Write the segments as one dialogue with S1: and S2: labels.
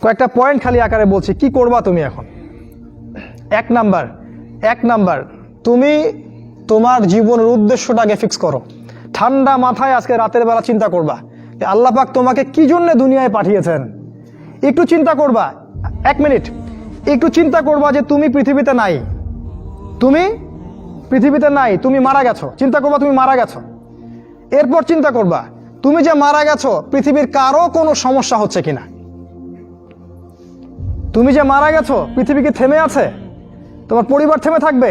S1: কয়েকটা পয়েন্ট খালি আকারে বলছি, কি করবা তুমি এখন। এক নাম্বার তুমি তোমার জীবনের উদ্দেশ্যটাকে ফিক্স করো। ঠান্ডা মাথায় আজকে রাতের বেলা চিন্তা করবা যে আল্লাহ পাক তোমাকে কি জন্য দুনিয়ায় পাঠিয়েছেন। একটু চিন্তা করবা, 1 মিনিট একটু চিন্তা করবা যে তুমি পৃথিবীতে নাই, তুমি মারা গেছো। চিন্তা করবা তুমি মারা গেছো। এরপর চিন্তা করবা তুমি যে মারা গেছো পৃথিবীর কারো কোনো সমস্যা হচ্ছে কিনা। তুমি যে মারা গেছো পৃথিবী কি থেমে আছে? তোমার পরিবার থেমে থাকবে?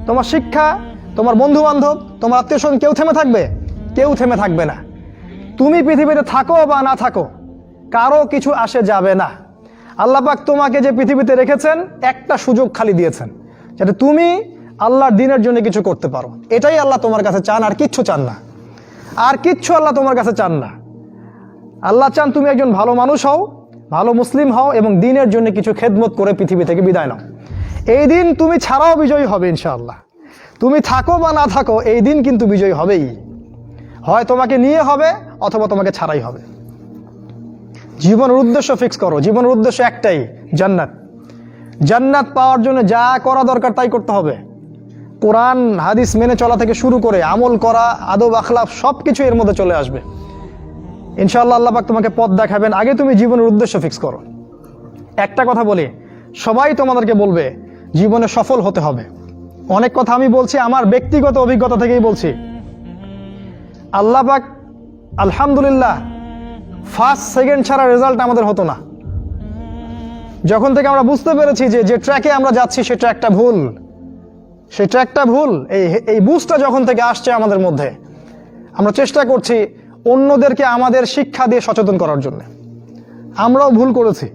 S1: তোমার শিক্ষা, তোমার বন্ধু বান্ধব, তোমার আত্মীয় স্বজন কেউ থেমে থাকবে? কেউ থেমে থাকবে না। তুমি পৃথিবীতে থাকো বা না থাকো কারো কিছু আসে যাবে না। আল্লাহ পাক তোমাকে যে পৃথিবীতে রেখেছেন একটা সুযোগ খালি দিয়েছেন যাতে তুমি আল্লাহর দ্বীনের জন্য কিছু করতে পারো। এটাই আল্লাহ তোমার কাছে চান, আর কিচ্ছু চান না। আর কিচ্ছু আল্লাহ তোমার কাছে চান না। আল্লাহ চান তুমি একজন ভালো মানুষ হও, ভালো মুসলিম হও এবং দ্বীনের জন্য কিছু খেদমত করে পৃথিবী থেকে বিদায় নাও। এই দিন তুমি ছাড়াও বিজয়ী হবে ইনশাআল্লাহ। তুমি থাকো বা না থাকো এই দিন কিন্তু বিজয়ী হবেই। হয় তোমাকে নিয়ে হবে অথবা তোমাকে ছাড়াই হবে। জীবনের উদ্দেশ্য ফিক্স করো। জীবনের উদ্দেশ্য একটাই, জান্নাত। জান্নাত পাওয়ার জন্য যা করা দরকার তাই করতে হবে। কোরআন হাদিস মেনে চলা থেকে শুরু করে আমল করা, আদব আখলাক সব কিছু এর মধ্যে চলে আসবে ইনশাআল্লাহ। আল্লাহ পাক তোমাকে পথ দেখাবেন। আগে তুমি জীবনের উদ্দেশ্য ফিক্স করো। একটা কথা বলি, সবাই তোমাদেরকে বলবে জীবনে সফল হতে হবে। অনেক কথা আমি বলছি আমার ব্যক্তিগত অভিজ্ঞতা থেকেই বলছি। আল্লাহ পাক আলহামদুলিল্লাহ ফার্স্ট সেকেন্ড ছাড়া রেজাল্ট আমাদের হতো না। যখন থেকে আমরা বুঝতে পেরেছি যে ট্র্যাকে আমরা যাচ্ছি সে ট্র্যাকটা ভুল, সেই ট্র্যাকটা ভুল, এই বুঝটা যখন থেকে আসছে আমাদের মধ্যে, আমরা চেষ্টা করছি অন্যদেরকে আমাদের শিক্ষা দিয়ে সচেতন করার জন্য। আমরাও ভুল করেছি,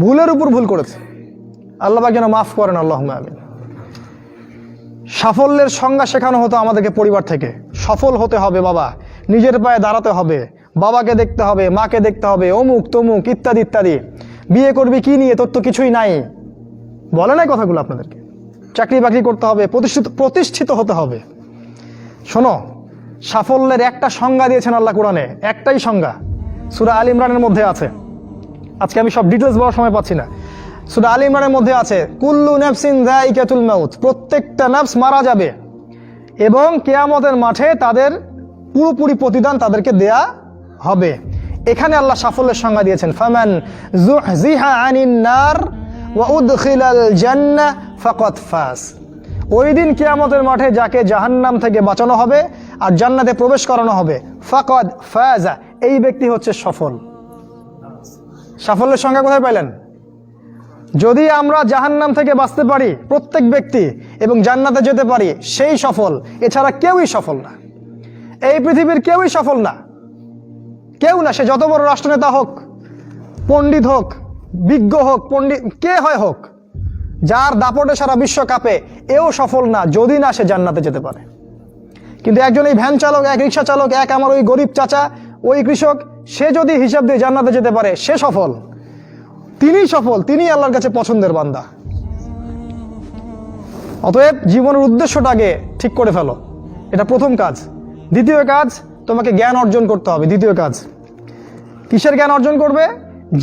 S1: ভুলের উপর ভুল করেছি। আল্লাহ পাক যেন মাফ করেন, আল্লাহুম্মা আমিন। সাফল্যের সংজ্ঞা শেখানো হতো আমাদেরকে পরিবার থেকে। সফল হতে হবে বাবা, নিজের পায়ে দাঁড়াতে হবে, বাবাকে দেখতে হবে, মাকে দেখতে হবে, অমুক তমুক ইত্যাদি ইত্যাদি। বিয়ে করবি কি নিয়ে, তোর তো কিছুই নাই, বলে নাই কথাগুলো আপনাদেরকে। চাকরি বাকরি করতে হবে, প্রতিষ্ঠিত হতে হবে। শোনো, সাফল্যের একটা সংজ্ঞা দিয়েছেন আল্লাহ কোরআনে, একটাই সংজ্ঞা, সূরা আল ইমরানের মধ্যে আছে। আজকে আমি সব ডিটেলস বলার সময় পাচ্ছি না। সূরা আল ইমরানের মধ্যে আছে কুল্লু নাফসিন যায়িকাতুল মাউত, প্রত্যেকটা নফস মারা যাবে এবং কিয়ামতের মাঠে তাদের পুরোপুরি প্রতিদান তাদেরকে দেয়া হবে। এখানে আল্লাহ সাফল্যের সংজ্ঞা দিয়েছেন, ফামান যুহজিহা আনিন নার ওয়া উদখিলাল জান্নাহ ফাকাদ ফাজ। ওই দিন কিয়ামতের মাঠে যাকে জাহান্নাম থেকে বাঁচানো হবে আর জান্নাতে প্রবেশ করানো হবে, ফাকাদ ফাজা, এই ব্যক্তি হচ্ছে সফল। সাফল্যের সংজ্ঞা কোথায় পাইলেন? যদি আমরা জাহান্নাম থেকে বাঁচতে পারি প্রত্যেক ব্যক্তি এবং জান্নাতে যেতে পারি সেই সফল, এছাড়া কেউই সফল না। এই পৃথিবীর কেউই সফল না, কেউ না। সে যত বড় রাষ্ট্রনেতা হোক, পণ্ডিত হোক, বিজ্ঞ হোক, পণ্ডিত কে হয় হোক, যার দাপটে সারা বিশ্ব কাঁপে, এও সফল না যদি না সে জান্নাতে যেতে পারে। কিন্তু একজন এই ভ্যান চালক, এক রিক্সা চালক, এক আমার ওই গরিব চাচা, ওই কৃষক, সে যদি হিসাব দিয়ে জান্নাতে যেতে পারে সে সফল। তিনিই সফল, তিনিই আল্লাহর কাছে পছন্দের বান্দা। অতএব জীবনের উদ্দেশ্যটাকে ঠিক করে ফেলো, এটা প্রথম কাজ। দ্বিতীয় কাজ, তোমাকে জ্ঞান অর্জন করতে হবে। দ্বিতীয় কাজ, কিসের জ্ঞান অর্জন করবে?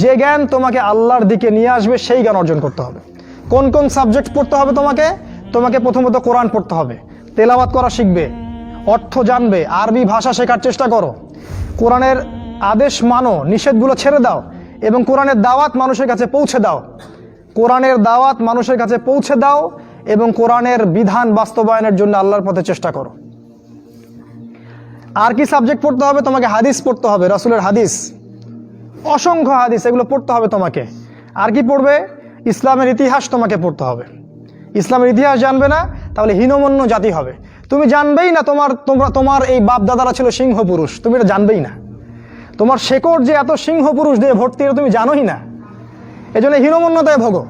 S1: যে জ্ঞান তোমাকে আল্লাহর দিকে নিয়ে আসবে সেই জ্ঞান অর্জন করতে হবে। কোন কোন সাবজেক্ট পড়তে হবে তোমাকে প্রথমত কোরআন পড়তে হবে, তেলাওয়াত করা শিখবে, অর্থ জানবে, আরবি ভাষা শেখার চেষ্টা করো, কোরআনের আদেশ মানো, নিষেধগুলো ছেড়ে দাও এবং কোরআনের দাওয়াত মানুষের কাছে পৌঁছে দাও। কোরআনের দাওয়াত মানুষের কাছে পৌঁছে দাও এবং কোরআনের বিধান বাস্তবায়নের জন্য আল্লাহর পথে চেষ্টা করো। আর কি সাবজেক্ট পড়তে হবে? তোমাকে হাদিস পড়তে হবে, রাসূলের হাদিস, অসংখ্য হাদিস, এগুলো পড়তে হবে তোমাকে। আর কি পড়বে? ইসলামের ইতিহাস তোমাকে পড়তে হবে। ইসলামের ইতিহাস জানবে না তাহলে হীনমন্য জাতি হবে। তুমি জানবেই না তোমার এই বাপ দাদারা ছিল সিংহ পুরুষ, তুমি এটা জানবেই না। তোমার শেকড় যে এত সিংহ পুরুষ দিয়ে ভর্তি, এটা তুমি জানোই না। এজন্য হীনমন্যতায় ভোগো,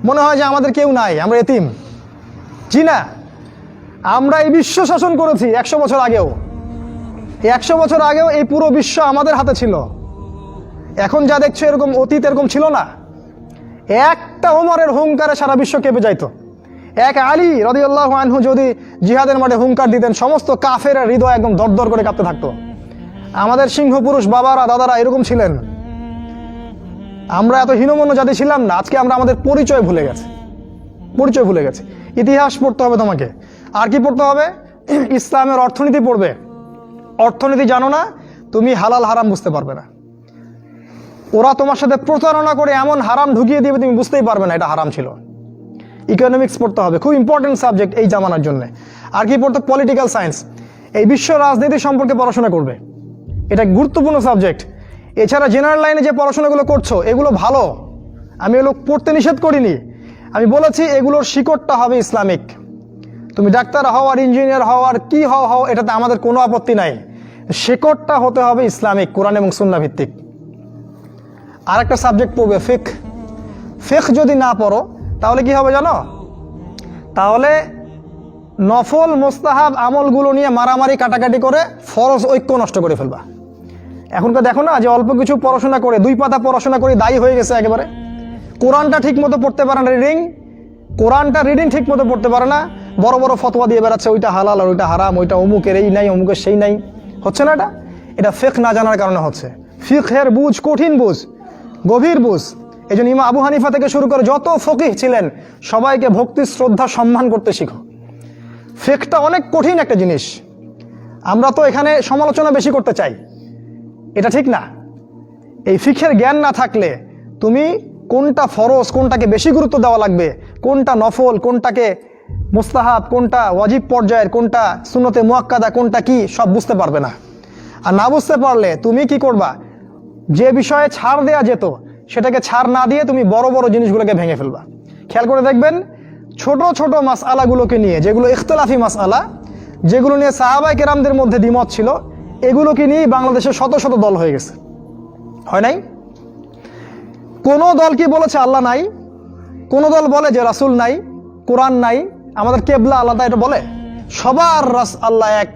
S1: মনে হয় যে আমাদের কেউ নাই, আমরা এতিম। জি না, আমরা এই বিশ্ব শাসন করেছি 100 বছর আগেও। এই 100 বছর আগেও এই পুরো বিশ্ব আমাদের হাতে ছিল। এখন যা দেখছো এরকম অতীত এরকম ছিল না। একটা ওমরের হুঙ্কারে সারা বিশ্ব কেঁপে যাইতো। এক আলী রাদিয়াল্লাহু আনহু যদি জিহাদের মাঠে হুঙ্কার দিতেন, সমস্ত কাফের হৃদয় একদম দরদর করে কাঁপতে থাকতো। আমাদের সিংহ পুরুষ বাবারা দাদারা এরকম ছিলেন। আমরা এত হীনমন্য জাতি ছিলাম না, আজকে আমরা আমাদের পরিচয় ভুলে গেছি। ইতিহাস পড়তে হবে তোমাকে। আর কি পড়তে হবে? ইসলামের অর্থনীতি পড়বে। অর্থনীতি জানো না, তুমি হালাল হারাম বুঝতে পারবে না। ওরা তোমার সাথে প্রতারণা করে এমন হারাম ঢুকিয়ে দিবে তুমি বুঝতেই পারবে না এটা হারাম ছিল। ইকোনমিক্স পড়তে হবে, খুব ইম্পর্টেন্ট সাবজেক্ট এই জামানার জন্য। আর কি পড়তে? পলিটিক্যাল সায়েন্স, এই বিশ্ব রাজনীতি সম্পর্কে পড়াশোনা করবে, এটা গুরুত্বপূর্ণ সাবজেক্ট। এছাড়া জেনারেল লাইনে যে পড়াশোনাগুলো করছো এগুলো ভালো, আমি এগুলো পড়তে নিষেধ করিনি। আমি বলেছি এগুলোর শিকড়টা হবে ইসলামিক। তুমি ডাক্তার হও আর ইঞ্জিনিয়ার হও আর কি হও, এটাতে আমাদের কোনো আপত্তি নাই, শিকড়টা হতে হবে ইসলামিক, কোরআন এবং সুন্নাহ ভিত্তিক। আর একটা সাবজেক্ট পড়বে ফিকহ। ফিকহ যদি না পড়ো তাহলে কি হবে জানো? তাহলে নফল মোস্তাহাব আমলগুলো নিয়ে মারামারি কাটাকাটি করে ফরজ ঐক্য নষ্ট করে ফেলবা। এখনকার দেখো না যে অল্প কিছু পড়াশোনা করে, 2 পাতা পড়াশোনা করে দায়ী হয়ে গেছে একেবারে। কোরআনটা ঠিক মতো পড়তে পারে না, রিডিং ঠিক মতো পড়তে পারে না, বড় বড় ফতোয়া দিয়ে বেড়াচ্ছে, ওইটা হালাল আর ওইটা হারাম, ওইটা অমুকের এই নাই অমুকের সেই নাই। হচ্ছে না এটা ফিকহ না জানার কারণে হচ্ছে। ফিকহের বুঝ কঠিন বুঝ, গভীর বুঝ। এই জন্য ইমাম আবু হানিফা থেকে শুরু করে যত ফকিহ ছিলেন সবাইকে ভক্তি শ্রদ্ধা সম্মান করতে শিখো। ফিকহটা অনেক কঠিন একটা জিনিস। আমরা তো এখানে সমালোচনা বেশি করতে চাই, এটা ঠিক না। এই ফিকহের জ্ঞান না থাকলে তুমি কোনটা ফরজ, কোনটাকে বেশি গুরুত্ব দেওয়া লাগবে, কোনটা নফল, কোনটাকে মুস্তাহাব, কোনটা ওয়াজিব পর্যায়ের, কোনটা সুন্নতে মুআক্কাদা, কোনটা কি, সব বুঝতে পারবে না। আর না বুঝতে পারলে তুমি কি করবা? যে বিষয়ে ছাড় দেয়া যেত সেটাকে ছাড় না দিয়ে তুমি বড় বড় জিনিসগুলোকে ভেঙে ফেলবা। খেয়াল করে দেখবেন ছোট ছোট মাসআলাগুলোকে নিয়ে, যেগুলো ইখতিলাফি মাসআলা, যেগুলো নিয়ে সাহাবায়ে কেরামদের মধ্যে দ্বিমত ছিল, এগুলোকে নিয়ে বাংলাদেশে শত শত দল হয়ে গেছে। হয় নাই? কোন দল কি বলেছে আল্লাহ নাই? কোন দল বলে যে রাসূল নাই, কোরআন নাই, আমাদের কেবলা আলাদা, এটা বলে? সবার আল্লাহ এক,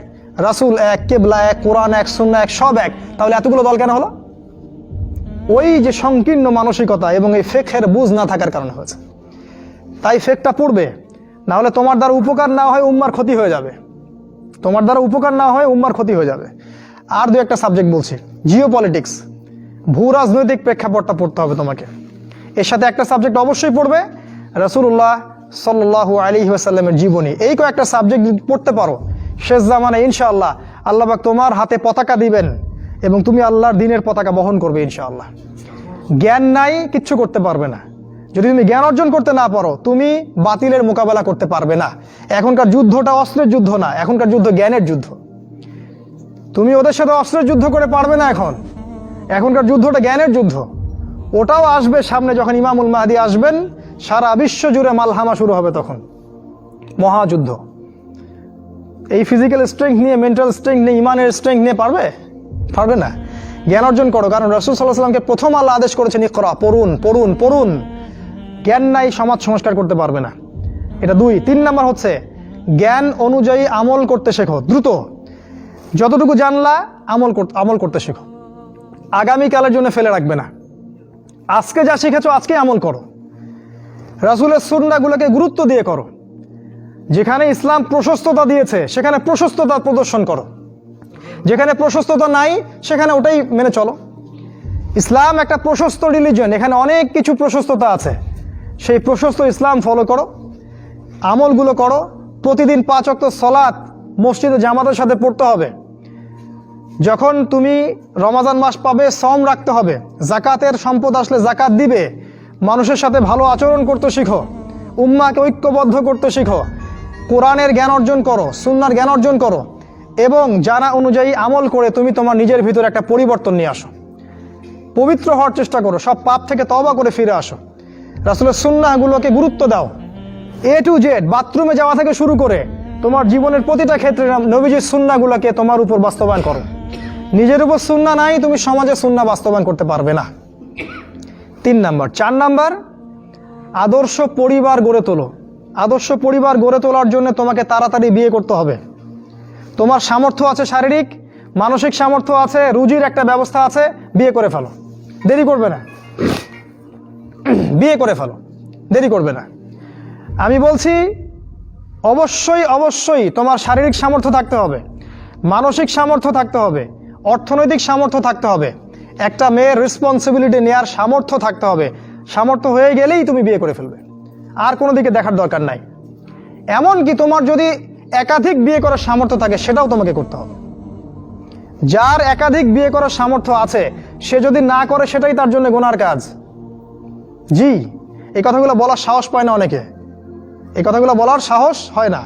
S1: রাসূল এক, কেবলা এক, কোরআন এক, সুন্নাহ এক, সব এক। তাহলে এতগুলো দল কেন হলো? ওই যে সংকীর্ণ মানসিকতা এবং এই ফিকহের বুঝ না থাকার কারণে হয়েছে। তাই ফিকহটা পড়বে, না হলে তোমার দ্বারা উপকার না হয় উম্মার ক্ষতি হয়ে যাবে। আর 2-1টা সাবজেক্ট বলছি। জিও পলিটিক্স, ভূ রাজনৈতিক প্রেক্ষাপটটা পড়তে হবে তোমাকে। এর সাথে একটা সাবজেক্ট অবশ্যই পড়বে, রাসূলুল্লাহ সাল্লাল্লাহু আলাইহি ওয়াসাল্লামের জীবনী। এই কয়েকটা সাবজেক্ট পড়তে পারো, শেষ জামানায় ইনশাআল্লাহ আল্লাহ পাক তোমার হাতে পতাকা দিবেন এবং তুমি আল্লাহর দ্বীনের পতাকা বহন করবে ইনশাআল্লাহ। জ্ঞান নাই, কিচ্ছু করতে পারবে না। যদি তুমি জ্ঞান অর্জন করতে না পারো তুমি বাতিলের মোকাবেলা করতে পারবে না। এখনকার যুদ্ধটা অস্ত্রের যুদ্ধ না, এখনকার যুদ্ধ জ্ঞানের যুদ্ধ। তুমি ওদের সাথে অস্ত্রের যুদ্ধ করে পারবে না। এখনকার যুদ্ধটা জ্ঞানের যুদ্ধ। ওটাও আসবে সামনে, যখন ইমামুল মাহদী আসবেন সারা বিশ্ব জুড়ে মালহামা শুরু হবে, তখন মহাযুদ্ধ। এই ফিজিক্যাল স্ট্রেংথ নিয়ে, মেন্টাল স্ট্রেংথ নিয়ে, ইমানের স্ট্রেংথ নিয়ে পারবে না। জ্ঞান অর্জন করো, কারণ রাসূল সাল্লাল্লাহু আলাইহি ওয়াসাল্লামকে প্রথম আল্লাহ আদেশ করেছেন ইকরা, পড়ুন। জ্ঞান নাই, সমাজ সংস্কার করতে পারবে না। এটা 2। 3 নাম্বার হচ্ছে জ্ঞান অনুযায়ী আমল করতে শেখো দ্রুত। যতটুকু জানলা আমল করতে শেখো, আগামীকালের জন্য ফেলে রাখবে না। আজকে যা শিখেছো আজকে আমল করো। রাসূলের সুন্নাহগুলোকে গুরুত্ব দিয়ে করো। যেখানে ইসলাম প্রশস্ততা দিয়েছে সেখানে প্রশস্ততা প্রদর্শন করো, যেখানে প্রশস্ততা নাই সেখানে ওটাই মেনে চলো। ইসলাম একটা প্রশস্ত রিলিজিয়ন, এখানে অনেক কিছু প্রশস্ততা আছে, সেই প্রশস্ত ইসলাম ফলো করো, আমলগুলো করো। প্রতিদিন 5 ওয়াক্ত সালাত মসজিদে জামাতের সাথে পড়তে হবে। যখন তুমি রমাজান মাস পাবে সওম রাখতে হবে, জাকাতের সম্পদ আসলে জাকাত দিবে, মানুষের সাথে ভালো আচরণ করতে শিখো, উম্মাকে ঐক্যবদ্ধ করতে শিখো, কোরআনের জ্ঞান অর্জন করো, সুন্নাহর জ্ঞান অর্জন করো এবং জানা অনুযায়ী আমল করে তুমি তোমার নিজের ভিতরে একটা পরিবর্তন নিয়ে আসো। পবিত্র হওয়ার চেষ্টা করো, সব পাপ থেকে তওবা করে ফিরে আসো। রাসূলের সুন্নাহগুলোকে গুরুত্ব দাও। A to Z, বাথরুমে যাওয়া থেকে শুরু করে তোমার জীবনের প্রতিটা ক্ষেত্রে নবীজির সুন্নাহগুলোকে তোমার উপর বাস্তবায়ন করো। নিজের উপর সুন্নাহ নাই, তুমি সমাজে সুন্নাহ বাস্তবায়ন করতে পারবে না। 3 নাম্বার। 4 নাম্বার, আদর্শ পরিবার গড়ে তোলো। আদর্শ পরিবার গড়ে তোলার জন্য তোমাকে তাড়াতাড়ি বিয়ে করতে হবে। তোমার সামর্থ্য আছে, শারীরিক মানসিক সামর্থ্য আছে, রুজির একটা ব্যবস্থা আছে, বিয়ে করে ফেলো, দেরি করবে না। বিয়ে করে ফেলো, দেরি করবে না। আমি বলছি অবশ্যই তোমার শারীরিক সামর্থ্য থাকতে হবে, মানসিক সামর্থ্য থাকতে হবে, অর্থনৈতিক সামর্থ্য থাকতে হবে একটা মেয়ের রেসপন্সিবিলিটি নেওয়ার সামর্থ্য থাকতে হবে। সামর্থ্য হয়ে গেলেই তুমি বিয়ে করে ফেলবে, আর কোনো দিকে দেখার দরকার নাই। এমনকি তোমার যদি একাধিক বিয়ে করার সামর্থ্য থাকে সেটাও তোমাকে করতে হবে। যার একাধিক বিয়ে করার সামর্থ্য আছে সে যদি না করে সেটাই তার জন্য গুনার কাজ। জি, এই কথাগুলো বলার সাহস পায় না অনেকে, এই কথাগুলো বলার সাহস হয় না,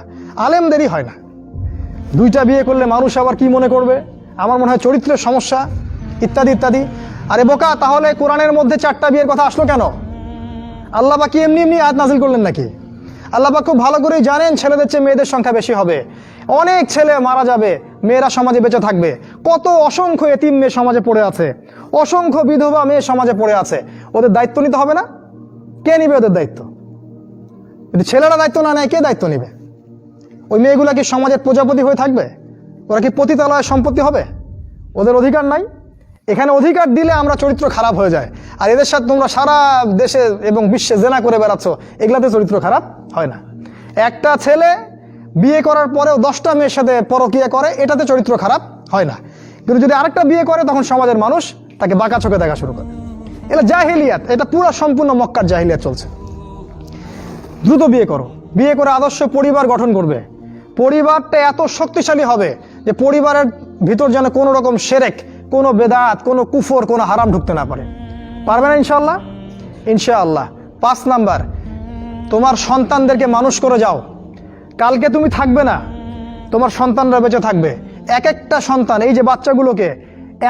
S1: আলেমদেরই হয় না। দুইটা বিয়ে করলে মানুষ আবার কি মনে করবে, আমার মনে হয় চরিত্রের সমস্যা ইত্যাদি ইত্যাদি। আরে বোকা, তাহলে কোরআনের মধ্যে 4টা বিয়ের কথা আসলো কেন? আল্লাহ পাক কি এমনি এমনি আয়াত নাজিল করলেন নাকি? আল্লাহ পাক খুব ভালো করেই জানেন ছেলেদের চেয়ে মেয়েদের সংখ্যা বেশি হবে, অনেক ছেলে মারা যাবে, মেয়েরা সমাজে বেঁচে থাকবে। কত অসংখ্য এতিম মেয়ে সমাজে পড়ে আছে, অসংখ্য বিধবা মেয়ে সমাজে পড়ে আছে। ওদের দায়িত্ব নিতে হবে না? কে নিবে ওদের দায়িত্ব? যদি ছেলেরা দায়িত্ব না নেয় কে দায়িত্ব নিবে? ওই মেয়েগুলা কি সমাজের প্রজাপতি হয়ে থাকবে? ওরা কি পতিতালয়ের সম্পত্তি হবে? ওদের অধিকার নাই? এখানে অধিকার দিলে আমরা চরিত্র খারাপ হয়ে যায়। আর এদের সাথে তোমরা সারা দেশে এবং বিশ্বে জেনা করে বেড়াচ্ছ, এগুলাতে চরিত্র খারাপ হয় না। একটা ছেলে বিয়ে করার পরেও 10টা মেয়ের সাথে পরকীয়া করে, এটাতে চরিত্র খারাপ হয় না। কিন্তু যদি আরেকটা বিয়ে করে তখন সমাজের মানুষ তাকে বাঁকা চোখে দেখা শুরু করে। এটা জাহিলিয়াত, এটা পুরো সম্পূর্ণ মক্কার জাহিলিয়াত চলছে। দ্রুত বিয়ে করো, বিয়ে করে আদর্শ পরিবার গঠন করবে। পরিবারটা এত শক্তিশালী হবে যে পরিবারের ভিতর যেন কোনো রকম শিরক, কোনো বেদাত, কোনো কুফর, কোনো হারাম ঢুকতে না পারে। পারবে না ইনশাআল্লাহ? ইনশাআল্লাহ। 5 নাম্বার, তোমার সন্তানদেরকে মানুষ করে যাও। কালকে তুমি থাকবে না, তোমার সন্তানরা বেঁচে থাকবে। এক একটা সন্তান, এই যে বাচ্চাগুলোকে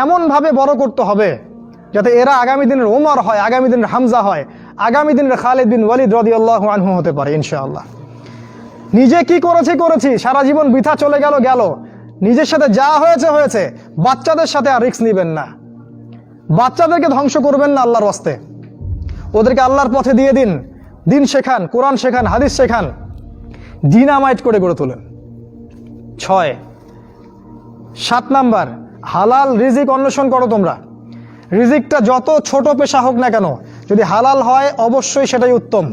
S1: এমনভাবে বড় করতে হবে যাতে এরা আগামী দিনের ওমর হয়, আগামী দিনের হামজা হয়, আগামী দিনের খালিদ বিন ওয়ালিদ রাদিয়াল্লাহু আনহু হতে পারে ইনশাআল্লাহ। নিজে কি করেছি, সারা জীবন বৃথা চলে গেল। নিজের সাথে যা হয়েছে হয়েছে, বাচ্চাদের সাথে আর রিস্ক নিবেন না। বাচ্চাদেরকে ধ্বংস করবেন না আল্লাহর ওয়াস্তে। ওদেরকে আল্লাহর পথে দিয়ে দিন, দিন শেখান, কোরআন শেখান, হাদিস শেখান, ডিনামাইট করে গড়ে তোলেন। 7 নাম্বার, হালাল রিজিক অন্বেষণ করো তোমরা। রিজিকটা যত ছোট পেশা হোক না কেন, যদি হালাল হয় অবশ্যই সেটাই উত্তম।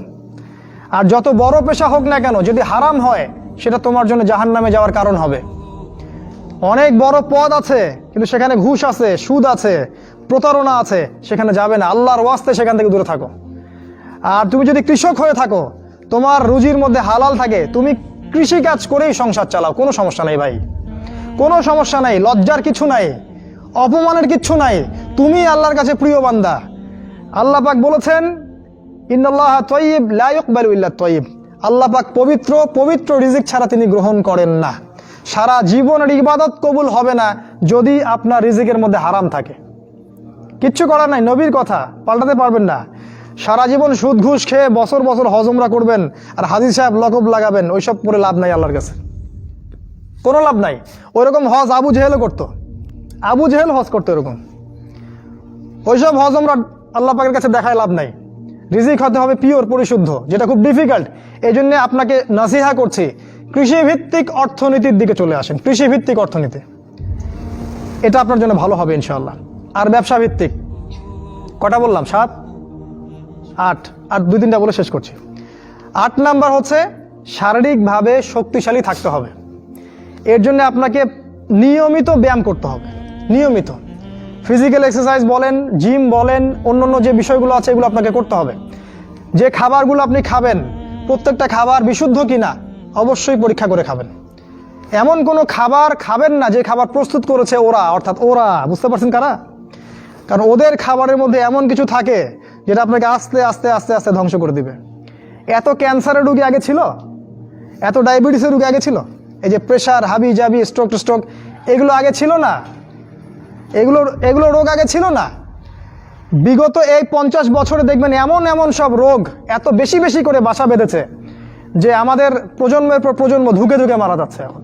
S1: আর যত বড় পেশা হোক না কেন, যদি হারাম হয় সেটা তোমার জন্য জাহান্নামে যাওয়ার কারণ হবে। অনেক বড় পদ আছে কিন্তু সেখানে ঘুষ আছে, সুদ আছে, প্রতারণা আছে, সেখানে যাবে না। আল্লাহর ওয়াস্তে সেখান থেকে দূরে থাকো। আর তুমি যদি কৃষক হয়ে থাকো, তোমার রুজির মধ্যে হালাল থাকে, তুমি কৃষি কাজ করেই সংসার চালাও, কোনো সমস্যা নেই ভাই, কোনো সমস্যা নাই। লজ্জার কিছু নাই, অপমানের কিছু নাই। তুমি আল্লাহর কাছে প্রিয় বান্দা। আল্লাহ পাক বলেছেন, ইন্নাল্লাহা তাইয়্যিব লা ইকবালু ইল্লা তাইয়্যিব। আল্লাহ পাক পবিত্র, পবিত্র রিজিক ছাড়া তিনি গ্রহণ করেন না। সারা জীবনের ইবাদত কবুল হবে না যদি আপনার রিজিকের মধ্যে হারাম থাকে। কিচ্ছু করার নাই, নবীর কথা পাল্টাতে পারবেন না। সারা জীবন সুদ ঘুষ খেয়ে বছর বছর হজ উমরা করবেন আর হাজী সাহেব লকব লাগাবেন, ওইসব করে লাভ নাই আল্লাহর কাছে, কোনো লাভ নাই। ওইরকম হজ আবু জেহেলও করতো, আবু জেহেল হজ করতো এরকম। ওইসব হজ উমরা আল্লাহ পাকের কাছে দেখায় লাভ নাই। রিজিক হতে হবে পিওর, পরিশুদ্ধ, যেটা খুব ডিফিকাল্ট। এই জন্য আপনাকে নাসিহা করছি, কৃষিভিত্তিক অর্থনীতির দিকে চলে আসেন। কৃষিভিত্তিক অর্থনীতি, এটা আপনার জন্য ভালো হবে ইনশাআল্লাহ। আর ব্যবসা ভিত্তিক, কটা বললাম? 7, 8, আর 2-3টা বলে শেষ করছি। 8 নাম্বার হচ্ছে শারীরিকভাবে শক্তিশালী থাকতে হবে। এর জন্য আপনাকে নিয়মিত ব্যায়াম করতে হবে, নিয়মিত ফিজিক্যাল এক্সারসাইজ বলেন, জিম বলেন, অন্যান্য যে বিষয়গুলো আছে এগুলো আপনাকে করতে হবে। যে খাবারগুলো আপনি খাবেন, প্রত্যেকটা খাবার বিশুদ্ধ কিনা অবশ্যই পরীক্ষা করে খাবেন। এমন কোনো খাবার খাবেন না যে খাবার প্রস্তুত করেছে ওরা, অর্থাৎ ওরা, বুঝতে পারছেন কারা? কারণ ওদের খাবারের মধ্যে এমন কিছু থাকে যেটা আপনাকে আস্তে আস্তে আস্তে আস্তে ধ্বংস করে দিবে। এত ক্যান্সারের রোগী আগে ছিল, এত ডায়াবেটিসের রোগী আগে ছিল, এই যে প্রেশার, হাবি জাবি, স্ট্রোক এগুলো আগে ছিল না, এগুলো রোগ আগে ছিল না। বিগত এই 50 বছরে দেখবেন এমন এমন সব রোগ এত বেশি বেশি করে বাসা বেঁধেছে যে আমাদের প্রজন্মের পর প্রজন্ম ধুকে ধুকে মারা যাচ্ছে এখন।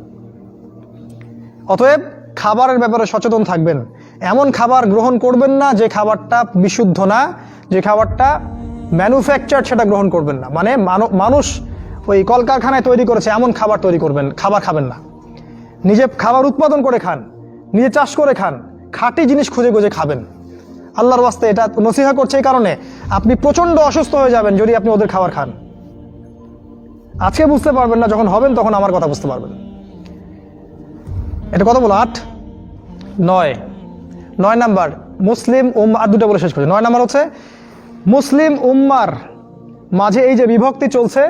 S1: অতএব খাবারের ব্যাপারে সচেতন থাকবেন। এমন খাবার গ্রহণ করবেন না যে খাবারটা বিশুদ্ধ না, যে খাবারটা ম্যানুফ্যাকচার, সেটা গ্রহণ করবেন না। মানে মানুষ ওই কলকারখানায় তৈরি করেছে এমন খাবার খাবার খাবেন না। নিজে খাবার উৎপাদন করে খান, নিজে চাষ করে খান, খাঁটি জিনিস খুঁজে খুঁজে খাবেন। আল্লাহর ওয়াস্তে এটা নসিহা করছে এই কারণে, আপনি প্রচণ্ড অসুস্থ হয়ে যাবেন যদি আপনি ওদের খাবার খান। আজকে বুঝতে পারবেন না, যখন হবেন তখন আমার কথা বুঝতে পারবেন। এটা কত বলো? 8, 9 নাম্বার, মুসলিম উম্মাহ, আর দুটো বলে শেষ করছি। 9 নম্বর হচ্ছে মুসলিম উম্মার মাঝে এই যে বিভক্তি চলছে,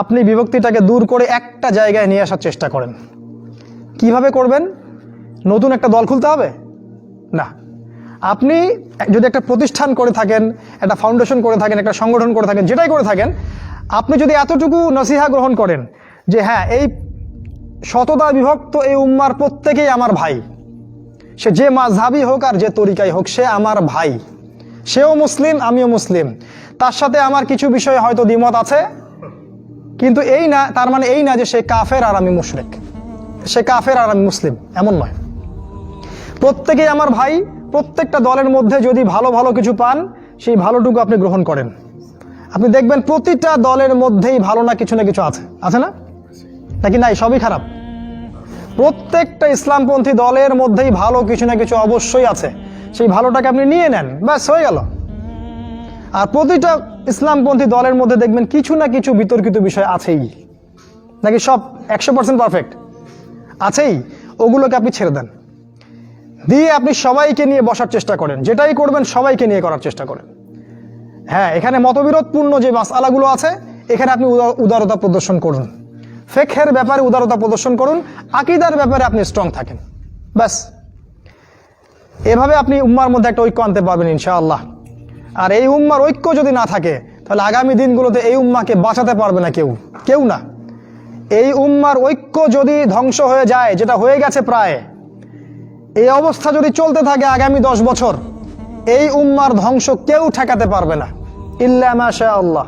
S1: আপনি বিভক্তিটাকে দূর করে একটা জায়গায় নিয়ে আসার চেষ্টা করেন। কিভাবে করবেন? নতুন একটা দল খুলতে হবে না। আপনি যদি একটা প্রতিষ্ঠান করে থাকেন, একটা ফাউন্ডেশন করে থাকেন, একটা সংগঠন করে থাকেন, যেটাই করে থাকেন, আপনি যদি এতটুকু নসিহা গ্রহণ করেন যে হ্যাঁ, এই শতদা বিভক্ত এই উম্মার প্রত্যেকেই আমার ভাই, সে যে মাযহাবই হোক আর যে তরিকাই হোক, সে আমার ভাই, সেও মুসলিম, আমিও মুসলিম, তার সাথে আমার কিছু বিষয়ে হয়তো দ্বিমত আছে, কিন্তু এই না, তার মানে এই না যে সে কাফের আর আমি মুশরিক, সে কাফের আর আমি মুসলিম, এমন নয়। প্রত্যেকেই আমার ভাই। প্রত্যেকটা দলের মধ্যে যদি ভালো ভালো কিছু পান, সেই ভালোটুকু আপনি গ্রহণ করেন। আপনি দেখবেন প্রতিটা দলের মধ্যেই ভালো না কিছু আছে, আছে না? নাকি নাই, সবই খারাপ? প্রত্যেকটা ইসলামপন্থী দলের মধ্যেই ভালো কিছু না কিছু অবশ্যই আছে। সেই ভালোটাকে আপনি নিয়ে নেন, ব্যাস হয়ে গেল। আর প্রতিটা ইসলামপন্থী দলের মধ্যে দেখবেন কিছু না কিছু বিতর্কিত বিষয় আছেই। নাকি সব 100% পারফেক্ট? আছেই। ওগুলোকে আপনি ছেড়ে দেন, দিয়ে আপনি সবাইকে নিয়ে বসার চেষ্টা করেন। যেটাই করবেন সবাইকে নিয়ে করার চেষ্টা করেন। হ্যাঁ, এখানে মতবিরোধপূর্ণ যে মাসআলাগুলো আছে, এখানে আপনি উদারতা প্রদর্শন করুন। ফিকহের ব্যাপারে উদারতা প্রদর্শন করুন, আকীদার ব্যাপারে আপনি স্ট্রং থাকেন, ব্যাস। এভাবে আপনি উম্মার মধ্যে একটা ঐক্য আনতে পারবেন ইনশাআল্লাহ। আর এই উম্মার ঐক্য যদি না থাকে, তাহলে আগামী দিনগুলোতে এই উম্মাকে বাঁচাতে পারবে না কেউ না। এই উম্মার ঐক্য যদি ধ্বংস হয়ে যায়, যেটা হয়ে গেছে প্রায়, এই অবস্থা যদি চলতে থাকে আগামী 10 বছর, এই উম্মার ধ্বংস কেউ ঠেকাতে পারবে না, ইল্লা মাশা আল্লাহ।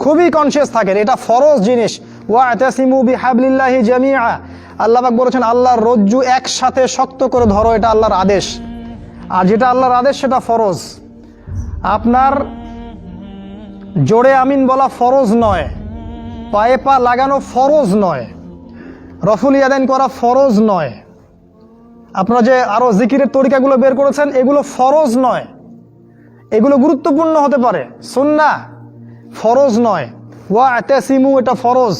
S1: খুবই কনসিয়াস থাকেন, এটা ফরজ জিনিস। ওয়াতাসিমু বিহাবলিল্লাহি জামিআ, আল্লাহ পাক বলেছেন আল্লাহর রজ্জু একসাথে শক্ত করে ধরো, এটা আল্লাহর আদেশ। আর যেটা আল্লাহর আদেশ সেটা ফরজ। আপনার জোরে আমিন বলা ফরজ নয়, পায়ে পা লাগানো ফরজ নয়, রফুল ইয়াদাইন করা ফরজ নয়, আপনারা যে আরো জিকিরের তরিকাগুলো বের করেছেন এগুলো ফরজ নয়। এগুলো গুরুত্বপূর্ণ হতে পারে, সুন্নাহ, ফরজ নয়। ওয়াতাসিমু এটা ফরজ।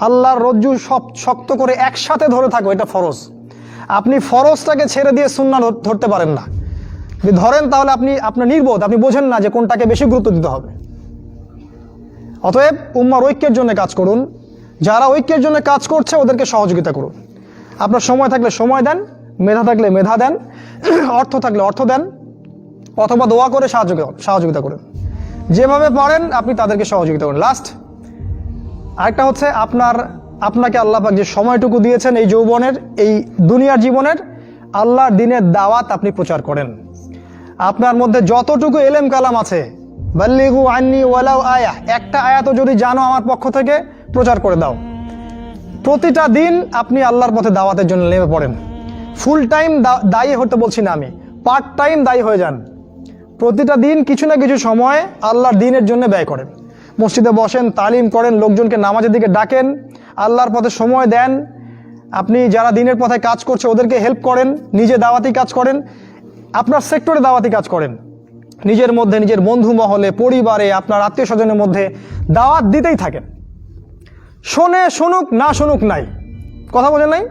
S1: আল্লাহর রজ্জু সব শক্ত করে একসাথে ধরে থাকো, এটা ফরজ। আপনি ফরজটাকে ছেড়ে দিয়ে সুন্নাহ ধরতে পারেন না। যদি ধরেন তাহলে আপনি আপনার নির্বোধ, আপনি বোঝেন না যে কোনটাকে বেশি গুরুত্ব দিতে হবে। অতএব উম্মার ঐক্যের জন্য কাজ করুন। যারা ঐক্যের জন্য কাজ করছে ওদেরকে সহযোগিতা করুন। আপনার সময় থাকলে সময় দেন, মেধা থাকলে মেধা দেন, অর্থ থাকলে অর্থ দেন, অথবা দোয়া করে সহযোগিতা করুন। যেভাবে পারেন আপনি তাদেরকে সহযোগিতা করুন। লাস্ট আরেকটা হচ্ছে, আপনাকে আল্লাহ পাক যে সময়টুকু দিয়েছেন এই যৌবনের, এই দুনিয়ার জীবনের, আল্লাহর দ্বীনের দাওয়াত আপনি প্রচার করেন। আপনার মধ্যে যতটুকু এলেম কালাম আছে, বাল্লিগু আন্নি ওয়ালাউ আয়াহ, একটা আয়াতও যদি জানো আমার পক্ষ থেকে, প্রচার করে দাও। প্রতিটা দিন আপনি আল্লাহর পথে দাওয়াতের জন্য নেমে পড়েন। ফুল টাইম দায়ী হতে বলছি না আমি, পার্ট টাইম দায়ী হয়ে যান। প্রতিটা দিন কিছু না কিছু সময় আল্লাহর দ্বীনের জন্য ব্যয় করেন। মসজিদে বসেন, তালিম করেন, লোকজনকে নামাজের দিকে ডাকেন, আল্লাহর পথে সময় দেন। আপনি যারা দ্বীনের পথে কাজ করছে ওদেরকে হেল্প করেন, নিজে দাওয়াতি কাজ করেন, আপনার সেক্টরে দাওয়াতি কাজ করেন। নিজের মধ্যে, নিজের বন্ধু মহলে, পরিবারে, আপনার আত্মীয় স্বজনের মধ্যে দাওয়াত দিতেই থাকেন। শোনে শুনুক, না শুনুক নাই, কথা বোঝেন নাই,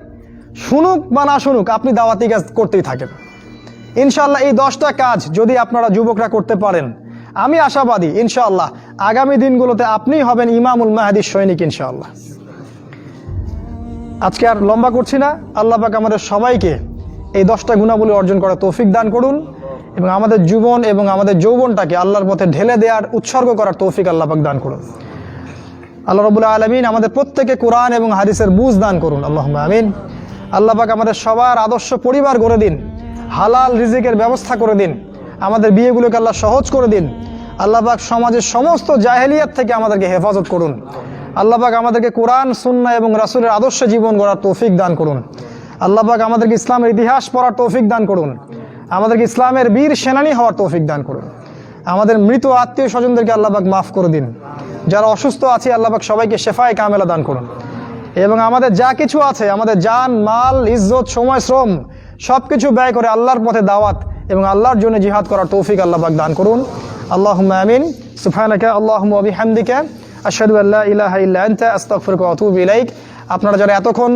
S1: শুনুক বা না শুনুক, আপনি দাওয়াতি কাজ করতেই থাকেন। ইনশাআল্লাহ এই 10টা কাজ যদি আপনারা যুবকরা করতে পারেন, আমি আশাবাদী ইনশাআল্লাহ আগামী দিনগুলোতে আপনিই হবেন ইমামুল মাহদির সৈনিক ইনশাআল্লাহ। আজকে আর লম্বা করছি না। আল্লাহ পাক আমাদের সবাইকে এই 10টা গুণাবলী অর্জন করার তৌফিক দান করুন, এবং আমাদের জীবন এবং আমাদের যৌবনটাকে আল্লাহর পথে ঢেলে দেওয়ার, উৎসর্গ করার তৌফিক আল্লাহ পাক দান করুন। আল্লাহ রাব্বুল আলামিন আমাদের প্রত্যেকে কোরআন এবং হাদিসের বুঝ দান করুন, আল্লাহুম্মা আমিন। আল্লাহ পাক আমাদের সবার আদর্শ পরিবার গড়ে দিন, হালাল রিজিকের ব্যবস্থা করে দিন, আমাদের বিয়েগুলোকে আল্লাহ সহজ করে দিন। আল্লাহ পাক সমাজের সমস্ত জাহেলিয়াত থেকে আমাদেরকে হেফাজত করুন। আল্লাহ পাক আমাদেরকে কোরআন, সুন্নাহ এবং রাসূলের আদর্শে জীবন গড়ার তৌফিক দান করুন। আল্লাহ পাক আমাদেরকে ইসলামের ইতিহাস পড়ার তৌফিক দান করুন, আমাদেরকে ইসলামের বীর সেনানী হওয়ার তৌফিক দান করুন। আমাদের মৃত আত্মীয় স্বজনদেরকে আল্লাহ পাক মাফ করে দিন। যারা অসুস্থ আছে আল্লাহ পাক সবাইকে শেফায়ে কামেলা দান করুন। এবং আমাদের যা কিছু আছে, আমাদের জান, মাল, ইজ্জত, সময়, শ্রম সবকিছু ব্যয় করে আল্লাহর পথে দাওয়াত এবং আল্লাহর জন্য জিহাদ করার তৌফিক আল্লাহ পাক দান করুন। আল্লাহুম্মা আমিন। সুবহানাকা আল্লাহুম্মা ওয়া বিহামদিকা আশহাদু আল্লা ইলাহা ইল্লা আনতা আস্তাগফিরুকা ওয়া আতুবু ইলাইক। আপনারা যারা এতক্ষণ